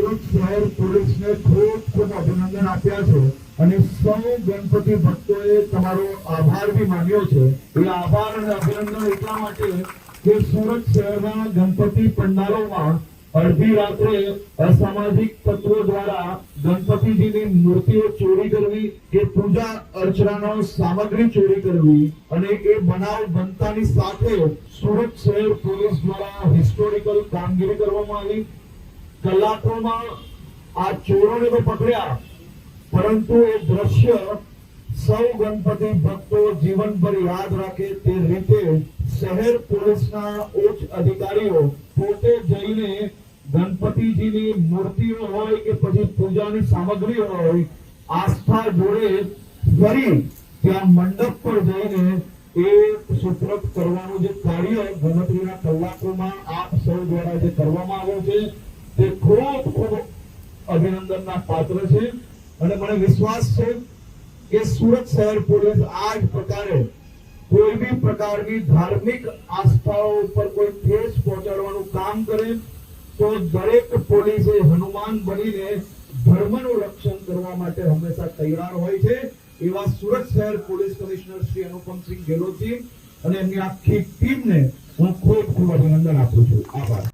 સુરત શહેર પોલીસને ખૂબ ખૂબ અભિનંદન આપ્યા છે અને સૌ ગણપતિ ભક્તોએ તમારો આભાર બી માન્યો છે। એ આભાર અને અભિનંદન એટલા માટે કે સુરત શહેરના ગણપતિ પંડાલોમાં અડધી રાત્રે અસામાજિક તત્વો દ્વારા ગણપતિજીની મૂર્તિઓ ચોરી કરવી કે પૂજા અર્ચનાનો સામગ્રી ચોરી કરવી અને એ બનાવ બનતાની સાથે સુરત શહેર પોલીસ દ્વારા હિસ્ટોરિકલ કામગીરી કરવામાં આવી। કલાકોમાં આ ચોરોને તો પકડ્યા, પરંતુ એ દ્રશ્ય સૌ ગણપતિ ભક્તો જીવનભર યાદ રાખે તે રીતે શહેર પોલીસના ઉચ્ચ અધિકારીઓ પોતે જઈને ગણપતિજીની મૂર્તિઓ હોય કે પછી પૂજાની સામગ્રી હોય આસ્થા જોડે ફરી ત્યાં મંડપ પર જઈને એ સુપ્રત કરવાનું જે કાર્ય ગણતરીના કલાકોમાં આપ સૌ દ્વારા જે કરવામાં આવ્યું છે તે ખૂબ ખૂબ અભિનંદનના પાત્ર છે અને મને વિશ્વાસ છે કે સુરત શહેર પોલીસ આ જ પ્રકારે કોઈ બી પ્રકારની ધાર્મિક આસ્થાઓ ઉપર કોઈ ઠેસ પહોંચાડવાનું કામ કરે તો દરેક પોલીસે હનુમાન બનીને ધર્મનું રક્ષણ કરવા માટે હંમેશા તૈયાર હોય છે। એવા સુરત શહેર પોલીસ કમિશનર શ્રી અનુપમસિંહ ગેહલોતજી અને એમની આખી ટીમને હું ખૂબ ખૂબ અભિનંદન આપું છું। આભાર।